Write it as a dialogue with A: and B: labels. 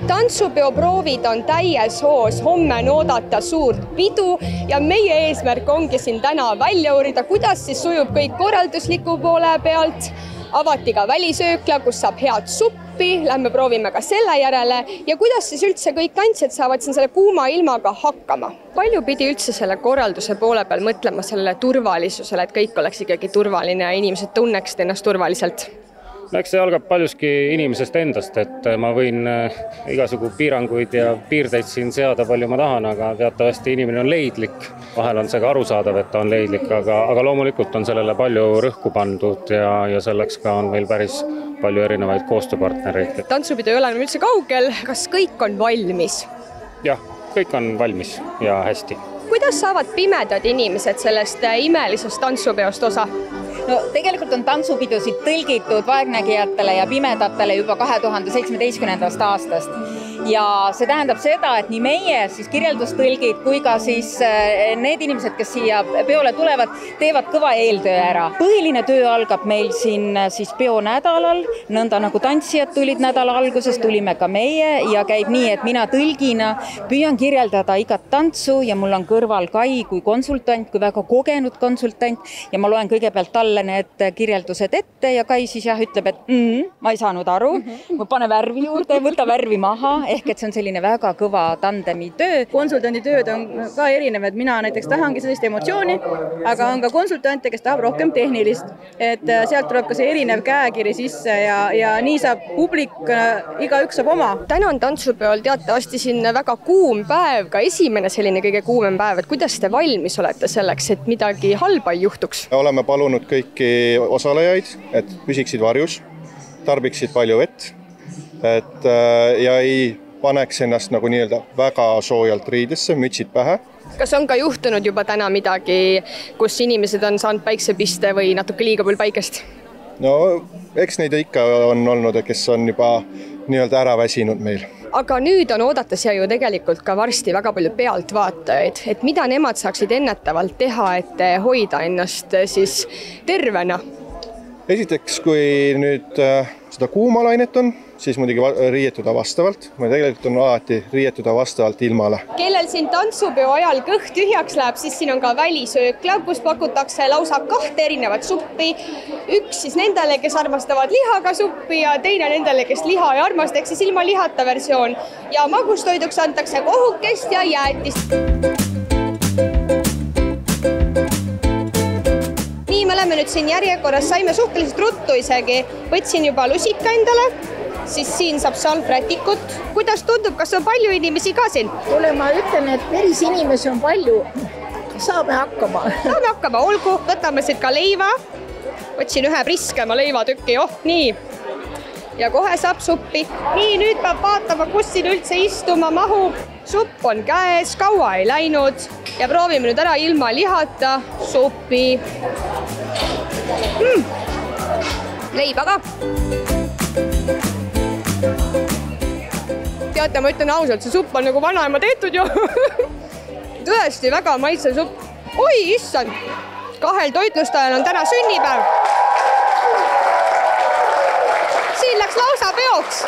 A: Tantsupeoproovid on täies hoos, homme on oodata suurt pidu ja meie eesmärk ongi siin täna välja uurida, kuidas siis sujub kõik korraldusliku poole pealt. Avati ka välisöökla, kus saab head suppi, lähme proovime ka selle järele ja kuidas siis üldse kõik tantsijad saavad siin selle kuuma ilmaga hakkama. Palju pidi üldse selle korralduse poole peal mõtlema sellele turvalisusele, et kõik oleks ikkagi turvaline ja inimesed tunneksid ennast turvaliselt?
B: Eks see algab paljuski inimesest endast, et ma võin igasugu piiranguid ja piirdeid siin seada palju ma tahan, aga teatavasti inimene on leidlik. Vahel on see ka arusaadav, et ta on leidlik, aga loomulikult on sellele palju rõhku pandud ja selleks ka on meil päris palju erinevaid koostööpartnereid.
A: Tantsupidu ei ole enam üldse kaugel, kas kõik on valmis?
B: Jah, kõik on valmis ja hästi.
A: Kuidas saavad pimedad inimesed sellest imelisest tantsupeost osa?
C: No tegelikult on tantsupidusid tõlgitud vaegnägijatele ja pimedatele juba 2017. aastast. Ja see tähendab seda, et nii meie siis kirjeldustõlgid kui ka siis need inimesed, kes siia peole tulevad, teevad kõva eeltöö ära. Põhiline töö algab meil siin siis peonädalal, nõnda nagu tantsijad tulid nädala alguses, tulime ka meie ja käib nii, et mina tõlgina püüan kirjeldada igat tantsu ja mul on kõrval Kai kui konsultant, kui väga kogenud konsultant ja ma loen kõigepealt talle need kirjeldused ette ja Kai siis ütleb, et ma ei saanud aru, ma pane värvi juurde, võta värvi maha, ehk et see on selline väga kõva tandemi töö.
D: Konsultandi tööd on ka erinev, et mina näiteks tahangi sellist emotsiooni, aga on ka konsultante, kes tahab rohkem tehnilist, et sealt tuleb ka see erinev käekiri sisse ja nii saab publik, igaüks saab oma.
A: Täna on tantsupeol teatavasti siin väga kuum päev, ka esimene selline kõige kuumem päev, et kuidas te valmis olete selleks, et midagi halba ei juhtuks?
E: Oleme palunud kõiki osalejaid, et püsiksid varjus, tarbiksid palju vett, ja ei paneks ennast nagu nii-öelda väga soojalt riidesse, mütsid pähe.
A: Kas on ka juhtunud juba täna midagi, kus inimesed on saanud päiksepiste või natuke liiga palju päikest?
E: No eks neid ikka on olnud, kes on juba nii-öelda ära väsinud meil.
A: Aga nüüd on oodata siia ju tegelikult ka varsti väga palju pealtvaatajaid, et mida nemad saaksid ennetavalt teha, et hoida ennast siis tervena?
E: Esiteks, kui nüüd seda kuumalainet on, siis muidugi riietuda vastavalt. Ma tegelikult on alati riietuda vastavalt ilmale.
A: Kellel siin tantsupeo ajal kõht tühjaks läheb, siis siin on ka välisöökla, kus pakutakse lausa 2 erinevat suppi. Üks siis nendele, kes armastavad lihaga suppi ja teine nendele, kes liha ei armasta, ehk siis ilma lihata versioon. Ja magustoiduks antakse kohukest ja jäätist. Me oleme nüüd siin järjekorras, saime suhteliselt ruttu isegi, võtsin juba lusika endale, siis siin saab salvrätikut. Kuidas tundub, kas on palju inimesi ka siin?
F: Tule, ma ütlen, et päris inimesi on palju. Saame hakkama.
A: Saame hakkama, olgu, võtame siit ka leiva. Võtsin ühe priskema leivatükki, nii. Ja kohe saab suppi. Nii, nüüd peab vaatama, kus siin üldse istuma mahub. Supp on käes, kaua ei läinud ja proovime nüüd ära ilma lihata suppi. Leiba ka. Teate, ma ütlen ausalt, see supp on nagu vanaema tehtud ju. Tõesti väga maitsev supp. Oi, issand! 2 toitlustajal on täna sünnipäev. Siin läks lausa peoks.